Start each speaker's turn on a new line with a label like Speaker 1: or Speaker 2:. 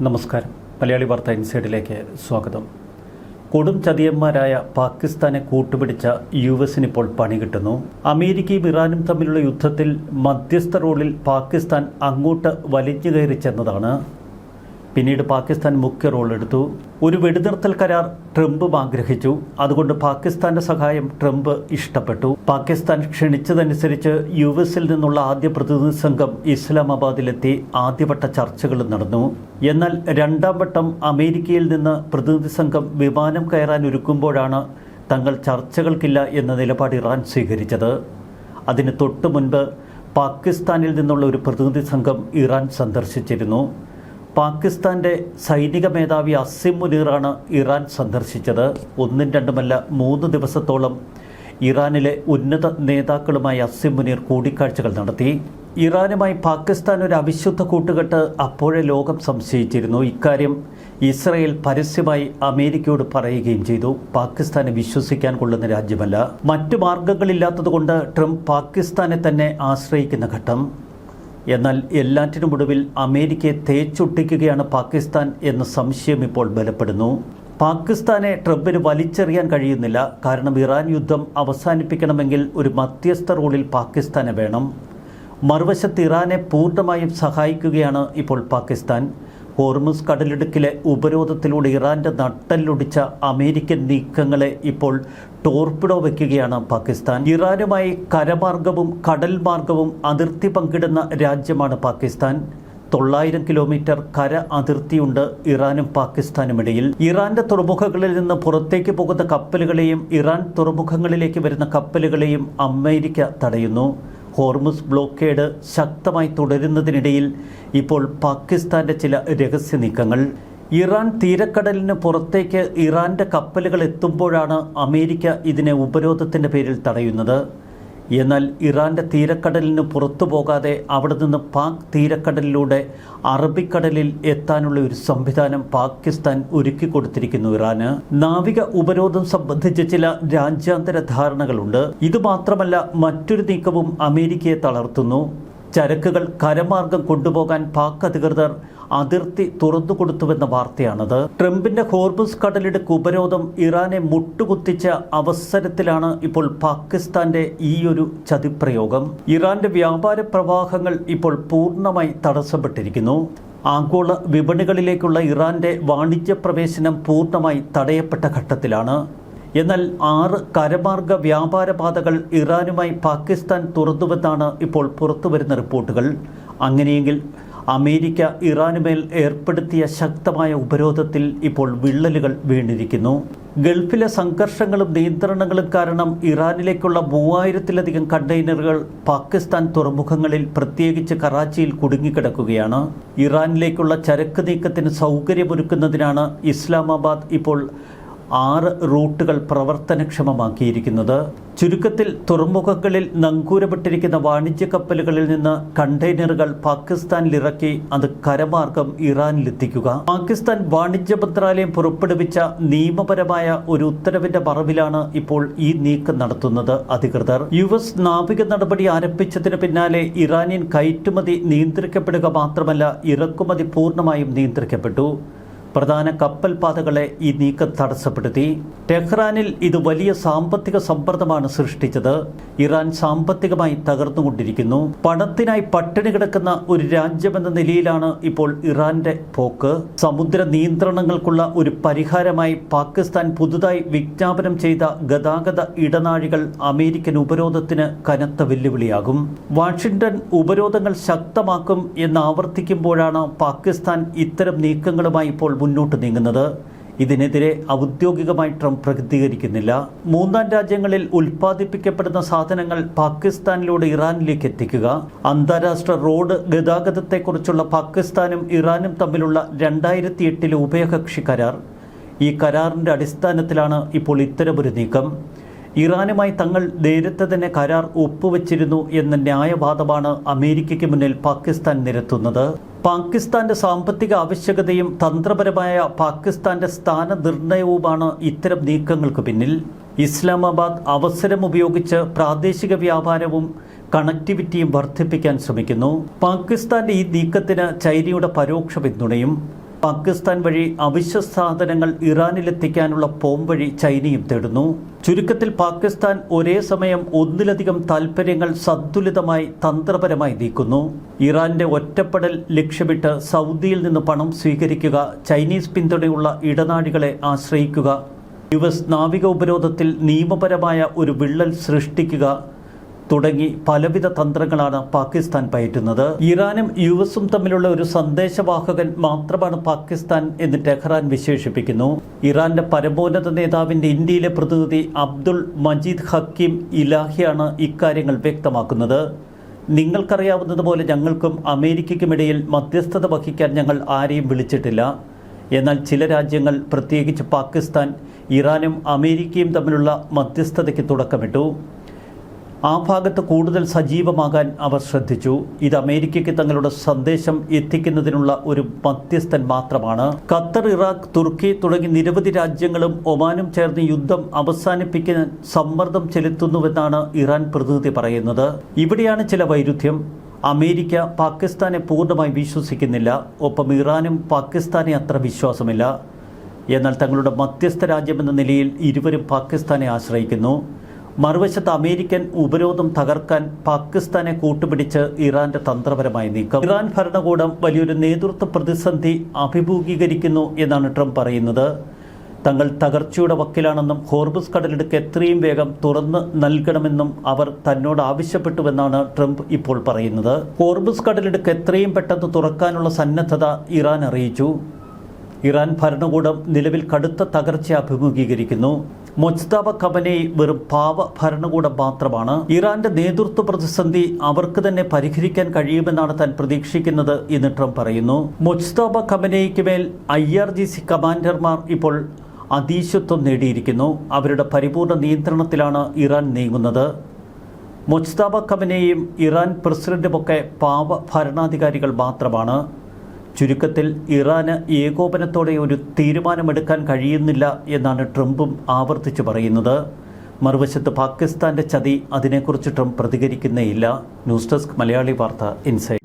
Speaker 1: നമസ്കാരം. മലയാളി വാർത്ത ഇൻസൈഡിലേക്ക് സ്വാഗതം. കൊടും ചതിയന്മാരായ പാകിസ്ഥാനെ കൂട്ടുപിടിച്ച യുഎസിനിപ്പോൾ പണി കിട്ടുന്നു. അമേരിക്കയും ഇറാനും തമ്മിലുള്ള യുദ്ധത്തിൽ മധ്യസ്ഥ റോളിൽ പാകിസ്ഥാൻ അങ്ങോട്ട് വലിഞ്ഞു കയറി ചെന്നതാണ്. പിന്നീട് പാകിസ്ഥാൻ മുഖ്യ റോളെടുത്തു. ഒരു വെടിനിർത്തൽ കരാർ ട്രംപും ആഗ്രഹിച്ചു. അതുകൊണ്ട് പാകിസ്ഥാന്റെ സഹായം ട്രംപ് ഇഷ്ടപ്പെട്ടു. പാകിസ്ഥാൻ ക്ഷണിച്ചതനുസരിച്ച് യുഎസിൽ നിന്നുള്ള ആദ്യ പ്രതിനിധി സംഘം ഇസ്ലാമാബാദിലെത്തി ആദ്യവട്ട ചർച്ചകൾ നടന്നു. എന്നാൽ രണ്ടാം വട്ടം അമേരിക്കയിൽ നിന്ന് പ്രതിനിധി സംഘം വിമാനം കയറാൻ ഒരുക്കുമ്പോഴാണ് തങ്ങൾ ചർച്ചകൾക്കില്ല എന്ന നിലപാട് ഇറാൻ സ്വീകരിച്ചത്. അതിന് തൊട്ടു മുൻപ് പാകിസ്ഥാനിൽ നിന്നുള്ള ഒരു പ്രതിനിധി സംഘം ഇറാൻ സന്ദർശിച്ചിരുന്നു. പാകിസ്ഥാന്റെ സൈനിക മേധാവി അസിം മുനീറാണ് ഇറാൻ സന്ദർശിച്ചത്. ഒന്നും രണ്ടുമല്ല 3 ദിവസത്തോളം ഇറാനിലെ ഉന്നത നേതാക്കളുമായി അസിം മുനീർ കൂടിക്കാഴ്ചകൾ നടത്തി. ഇറാനുമായി പാകിസ്ഥാൻ ഒരു അവിശുദ്ധ കൂട്ടുകെട്ട് അപ്പോഴേ ലോകം സംശയിച്ചിരുന്നു. ഇക്കാര്യം ഇസ്രയേൽ പരസ്യമായി അമേരിക്കയോട് പറയുകയും ചെയ്തു. പാകിസ്ഥാനെ വിശ്വസിക്കാൻ കൊള്ളുന്ന രാജ്യമല്ല. മറ്റു മാർഗങ്ങളില്ലാത്തതുകൊണ്ട് ട്രംപ് പാകിസ്ഥാനെ തന്നെ ആശ്രയിക്കുന്ന ഘട്ടം. എന്നാൽ എല്ലാറ്റിനുമൊടുവിൽ അമേരിക്കയെ തേച്ചൊട്ടിക്കുകയാണ് പാകിസ്ഥാൻ എന്ന സംശയം ഇപ്പോൾ ബലപ്പെടുന്നു. പാകിസ്ഥാനെ ട്രംപിന് വലിച്ചെറിയാൻ കഴിയുന്നില്ല. കാരണം ഇറാൻ യുദ്ധം അവസാനിപ്പിക്കണമെങ്കിൽ ഒരു മധ്യസ്ഥ റോളിൽ പാകിസ്ഥാനെ വേണം. മറുവശത്ത് ഇറാനെ പൂർണ്ണമായും സഹായിക്കുകയാണ് ഇപ്പോൾ പാകിസ്ഥാൻ. ഹോർമുസ് കടലിടുക്കിലെ ഉപരോധത്തിലൂടെ ഇറാന്റെ നട്ടെല്ലൊടിച്ച അമേരിക്കൻ നീക്കങ്ങളെ ഇപ്പോൾ ടോർപിഡോ വയ്ക്കുകയാണ് പാകിസ്ഥാൻ. ഇറാനുമായി കരമാർഗവും കടൽ മാർഗവും അതിർത്തി പങ്കിടുന്ന രാജ്യമാണ് പാകിസ്ഥാൻ. 900 കിലോമീറ്റർ കര അതിർത്തിയുണ്ട് ഇറാനും പാകിസ്ഥാനും ഇടയിൽ. ഇറാന്റെ തുറമുഖങ്ങളിൽ നിന്ന് പുറത്തേക്ക് പോകുന്ന കപ്പലുകളെയും ഇറാൻ തുറമുഖങ്ങളിലേക്ക് വരുന്ന കപ്പലുകളെയും അമേരിക്ക തടയുന്നു. ഹോർമുസ് ബ്ലോക്കേഡ് ശക്തമായി തുടരുന്നതിനിടയിൽ ഇപ്പോൾ പാകിസ്ഥാന്റെ ചില രഹസ്യ നീക്കങ്ങൾ. ഇറാൻ തീരക്കടലിന് പുറത്തേക്ക് ഇറാന്റെ കപ്പലുകൾ എത്തുമ്പോഴാണ് അമേരിക്ക ഇതിനെ ഉപരോധത്തിന്റെ പേരിൽ തടയുന്നത്. എന്നാൽ ഇറാന്റെ തീരക്കടലിന് പുറത്തു പോകാതെ അവിടെ നിന്ന് പാക് തീരക്കടലിലൂടെ അറബിക്കടലിൽ എത്താനുള്ള ഒരു സംവിധാനം പാകിസ്ഥാൻ ഒരുക്കി കൊടുത്തിരിക്കുന്നു ഇറാന്. നാവിക ഉപരോധം സംബന്ധിച്ച് ചില രാജ്യാന്തര ധാരണകളുണ്ട്. ഇതുമാത്രമല്ല, മറ്റൊരു നീക്കവും അമേരിക്കയെ തളർത്തുന്നു. ചരക്കുകൾ കരമാർഗം കൊണ്ടുപോകാൻ പാക് അധികൃതർ അതിർത്തി തുറന്നുകൊടുത്തുവെന്ന വാർത്തയാണത്. ട്രംപിന്റെ ഹോർമുസ് കടലിടുക്ക് ഉപരോധം ഇറാനെ മുട്ടുകുത്തിച്ച അവസരത്തിലാണ് ഇപ്പോൾ പാകിസ്ഥാന്റെ ഈയൊരു ചതിപ്രയോഗം. ഇറാന്റെ വ്യാപാര പ്രവാഹങ്ങൾ ഇപ്പോൾ പൂർണ്ണമായി തടസ്സപ്പെട്ടിരിക്കുന്നു. ആഗോള വിപണികളിലേക്കുള്ള ഇറാന്റെ വാണിജ്യ പ്രവേശനം പൂർണ്ണമായി തടയപ്പെട്ട ഘട്ടത്തിലാണ്. എന്നാൽ 6 കരമാർഗ വ്യാപാര പാതകൾ ഇറാനുമായി പാകിസ്ഥാൻ തുറന്നുവെന്നാണ് ഇപ്പോൾ പുറത്തുവരുന്ന റിപ്പോർട്ടുകൾ. അങ്ങനെയെങ്കിൽ അമേരിക്ക ഇറാനുമേൽ ഏർപ്പെടുത്തിയ ശക്തമായ ഉപരോധത്തിൽ ഇപ്പോൾ വിള്ളലുകൾ വീണിരിക്കുന്നു. ഗൾഫിലെ സംഘർഷങ്ങളും നിയന്ത്രണങ്ങളും കാരണം ഇറാനിലേക്കുള്ള 3000-ലധികം കണ്ടെയ്നറുകൾ പാകിസ്ഥാൻ തുറമുഖങ്ങളിൽ പ്രത്യേകിച്ച് കറാച്ചിയിൽ കുടുങ്ങിക്കിടക്കുകയാണ്. ഇറാനിലേക്കുള്ള ചരക്ക് നീക്കത്തിന് സൗകര്യമൊരുക്കുന്നതിനാണ് ഇസ്ലാമാബാദ് ഇപ്പോൾ 6 റൂട്ടുകൾ പ്രവർത്തനക്ഷമമാക്കിയിരിക്കുന്നത്. ചുരുക്കത്തിൽ തുറമുഖങ്ങളിൽ നങ്കൂരപ്പെട്ടിരിക്കുന്ന വാണിജ്യ കപ്പലുകളിൽ നിന്ന് കണ്ടെയ്നറുകൾ പാകിസ്ഥാനിലിറക്കി അത് കരമാർഗം ഇറാനിലെത്തിക്കുക. പാകിസ്ഥാൻ വാണിജ്യ മന്ത്രാലയം പുറപ്പെടുവിച്ച നിയമപരമായ ഒരു ഉത്തരവിന്റെ മറവിലാണ് ഇപ്പോൾ ഈ നീക്കം നടത്തുന്നത് അധികൃതർ. US നാവിക നടപടി ആരംഭിച്ചതിന് പിന്നാലെ ഇറാനിയൻ കയറ്റുമതി നിയന്ത്രിക്കപ്പെടുക മാത്രമല്ല, ഇറക്കുമതി പൂർണ്ണമായും നിയന്ത്രിക്കപ്പെട്ടു. പ്രധാന കപ്പൽ പാതകളെ ഈ നീക്കം തടസ്സപ്പെടുത്തി. ടെഹ്റാനിൽ ഇത് വലിയ സാമ്പത്തിക സമ്മർദ്ദമാണ് സൃഷ്ടിച്ചത്. ഇറാൻ സാമ്പത്തികമായി തകർന്നുകൊണ്ടിരിക്കുന്നു. പണത്തിനായി പട്ടിണി കിടക്കുന്ന ഒരു രാജ്യമെന്ന നിലയിലാണ് ഇപ്പോൾ ഇറാന്റെ പോക്ക്. സമുദ്ര നിയന്ത്രണങ്ങൾക്കുള്ള ഒരു പരിഹാരമായി പാകിസ്ഥാൻ പുതുതായി വിജ്ഞാപനം ചെയ്ത ഗതാഗത ഇടനാഴികൾ അമേരിക്കൻ ഉപരോധത്തിന് കനത്ത വെല്ലുവിളിയാകും. വാഷിംഗ്ടൺ ഉപരോധങ്ങൾ ശക്തമാക്കും എന്ന് ആവർത്തിക്കുമ്പോഴാണ് പാകിസ്ഥാൻ ഇത്തരം നീക്കങ്ങളുമായി ഇപ്പോൾ മുന്നോട്ട് നീങ്ങുന്നത്. ഇതിനെതിരെ ഔദ്യോഗികമായി ട്രംപ് പ്രതികരിക്കുന്നില്ല. മൂന്നാം രാജ്യങ്ങളിൽ ഉൽപ്പാദിപ്പിക്കപ്പെടുന്ന സാധനങ്ങൾ പാകിസ്ഥാനിലൂടെ ഇറാനിലേക്ക് എത്തിക്കുക. അന്താരാഷ്ട്ര റോഡ് ഗതാഗതത്തെക്കുറിച്ചുള്ള പാകിസ്ഥാനും ഇറാനും തമ്മിലുള്ള 2008 ഉഭയകക്ഷി കരാർ. ഈ കരാറിന്റെ അടിസ്ഥാനത്തിലാണ് ഇപ്പോൾ ഇത്തരമൊരു നീക്കം. ഇറാനുമായി തങ്ങൾ നേരത്തെ തന്നെ കരാർ ഒപ്പുവെച്ചിരുന്നു എന്ന ന്യായവാദമാണ് അമേരിക്കയ്ക്ക് മുന്നിൽ പാകിസ്ഥാൻ നിരത്തുന്നത്. പാകിസ്ഥാന്റെ സാമ്പത്തിക ആവശ്യകതയും തന്ത്രപരമായ പാകിസ്ഥാന്റെ സ്ഥാനനിർണയവുമാണ് ഇത്തരം നീക്കങ്ങൾക്ക് പിന്നിൽ. ഇസ്ലാമാബാദ് അവസരം ഉപയോഗിച്ച് പ്രാദേശിക വ്യാപാരവും കണക്ടിവിറ്റിയും വർദ്ധിപ്പിക്കാൻ ശ്രമിക്കുന്നു. പാകിസ്ഥാന്റെ ഈ നീക്കത്തിന് ചൈനയുടെ പരോക്ഷ പിന്തുണയും. പാകിസ്ഥാൻ വഴി അവശ്യ സാധനങ്ങൾ ഇറാനിലെത്തിക്കാനുള്ള പോംവഴി ചൈനയും തേടുന്നു. ചുരുക്കത്തിൽ പാകിസ്ഥാൻ ഒരേ സമയം ഒന്നിലധികം താൽപ്പര്യങ്ങൾ സന്തുലിതമായി തന്ത്രപരമായി നീക്കുന്നു. ഇറാന്റെ ഒറ്റപ്പെടൽ ലക്ഷ്യമിട്ട് സൗദിയിൽ നിന്ന് പണം സ്വീകരിക്കുക, ചൈനീസ് പിന്തുണയുള്ള ഇടനാഴികളെ ആശ്രയിക്കുക, US നാവിക ഉപരോധത്തിൽ നിയമപരമായ ഒരു വിള്ളൽ സൃഷ്ടിക്കുക തുടങ്ങി പലവിധ തന്ത്രങ്ങളാണ് പാകിസ്ഥാൻ പയറ്റുന്നത്. ഇറാനും US തമ്മിലുള്ള ഒരു സന്ദേശവാഹകൻ മാത്രമാണ് പാകിസ്ഥാൻ എന്ന് ടെഹ്റാൻ വിശേഷിപ്പിക്കുന്നു. ഇറാന്റെ പരമോന്നത നേതാവിന്റെ ഇന്ത്യയിലെ പ്രതിനിധി അബ്ദുൾ മജീദ് ഹക്കീം ഇലാഹിയാണ് ഇക്കാര്യങ്ങൾ വ്യക്തമാക്കുന്നത്. നിങ്ങൾക്കറിയാവുന്നതുപോലെ ഞങ്ങൾക്കും അമേരിക്കയ്ക്കുമിടയിൽ മധ്യസ്ഥത വഹിക്കാൻ ഞങ്ങൾ ആരെയും വിളിച്ചിട്ടില്ല. എന്നാൽ ചില രാജ്യങ്ങൾ, പ്രത്യേകിച്ച് പാകിസ്ഥാൻ, ഇറാനും അമേരിക്കയും തമ്മിലുള്ള മധ്യസ്ഥതയ്ക്ക് തുടക്കമിട്ടു. ആ ഭാഗത്ത് കൂടുതൽ സജീവമാകാൻ അവർ ശ്രദ്ധിച്ചു. ഇത് അമേരിക്കയ്ക്ക് തങ്ങളുടെ സന്ദേശം എത്തിക്കുന്നതിനുള്ള ഒരു മധ്യസ്ഥൻ മാത്രമാണ്. ഖത്തർ, ഇറാഖ്, തുർക്കി തുടങ്ങി നിരവധി രാജ്യങ്ങളും ഒമാനും ചേർന്ന് യുദ്ധം അവസാനിപ്പിക്കാൻ സമ്മർദ്ദം ചെലുത്തുന്നുവെന്നാണ് ഇറാൻ പ്രതിനിധി പറയുന്നത്. ഇവിടെയാണ് ചില വൈരുദ്ധ്യം. അമേരിക്ക പാകിസ്ഥാനെ പൂർണ്ണമായി വിശ്വസിക്കുന്നില്ല. ഒപ്പം ഇറാനും പാകിസ്ഥാനെ അത്ര വിശ്വാസമില്ല. എന്നാൽ തങ്ങളുടെ മധ്യസ്ഥ രാജ്യമെന്ന നിലയിൽ ഇരുവരും പാകിസ്ഥാനെ ആശ്രയിക്കുന്നു. മറുവശത്ത് അമേരിക്കൻ ഉപരോധം തകർക്കാൻ പാകിസ്ഥാനെ കൂട്ടുപിടിച്ച് ഇറാന്റെ തന്ത്രപരമായ നീക്കം. ഇറാൻ ഭരണകൂടം വലിയൊരു നേതൃത്വ പ്രതിസന്ധി അഭിമുഖീകരിക്കുന്നു എന്നാണ് ട്രംപ് പറയുന്നത്. തങ്ങൾ തകർച്ചയുടെ വക്കിലാണെന്നും ഹോർമുസ് കടലിടുക്ക് എത്രയും വേഗം തുറന്ന് നൽകണമെന്നും അവർ തന്നോട് ആവശ്യപ്പെട്ടുവെന്നാണ് ട്രംപ് ഇപ്പോൾ പറയുന്നത്. ഹോർമുസ് കടലിടുക്ക് എത്രയും പെട്ടെന്ന് തുറക്കാനുള്ള സന്നദ്ധത ഇറാൻ അറിയിച്ചു. ഇറാൻ ഭരണകൂടം നിലവിൽ കടുത്ത തകർച്ച അഭിമുഖീകരിക്കുന്നു. മുജ്തബ ഖമനേയി വെറും പാവ ഭരണകൂടം മാത്രമാണ്. ഇറാന്റെ നേതൃത്വ പ്രതിസന്ധി അവർക്ക് തന്നെ പരിഹരിക്കാൻ കഴിയുമെന്നാണ് താൻ പ്രതീക്ഷിക്കുന്നത് എന്ന് ട്രംപ് പറയുന്നു. മുജ്തബ ഖമനേയിക്ക് മേൽ IRGC കമാൻഡർമാർ ഇപ്പോൾ അധീശത്വം നേടിയിരിക്കുന്നു. അവരുടെ പരിപൂർണ നിയന്ത്രണത്തിലാണ് ഇറാൻ നീങ്ങുന്നത്. മുജ്തബ ഖമനേയിയും ഇറാൻ പ്രസിഡന്റുമൊക്കെ പാവ ഭരണാധികാരികൾ മാത്രമാണ്. ചുരുക്കത്തിൽ ഇറാന് ഏകോപനത്തോടെ ഒരു തീരുമാനമെടുക്കാൻ കഴിയുന്നില്ല എന്നാണ് ട്രംപും ആവർത്തിച്ചു പറയുന്നത്. മറുവശത്ത് പാകിസ്ഥാന്റെ ചതി, അതിനെക്കുറിച്ച് ട്രംപ് പ്രതികരിക്കുന്നേയില്ല. ന്യൂസ് ഡെസ്ക് മലയാളി വാർത്ത ഇൻസൈഡ്.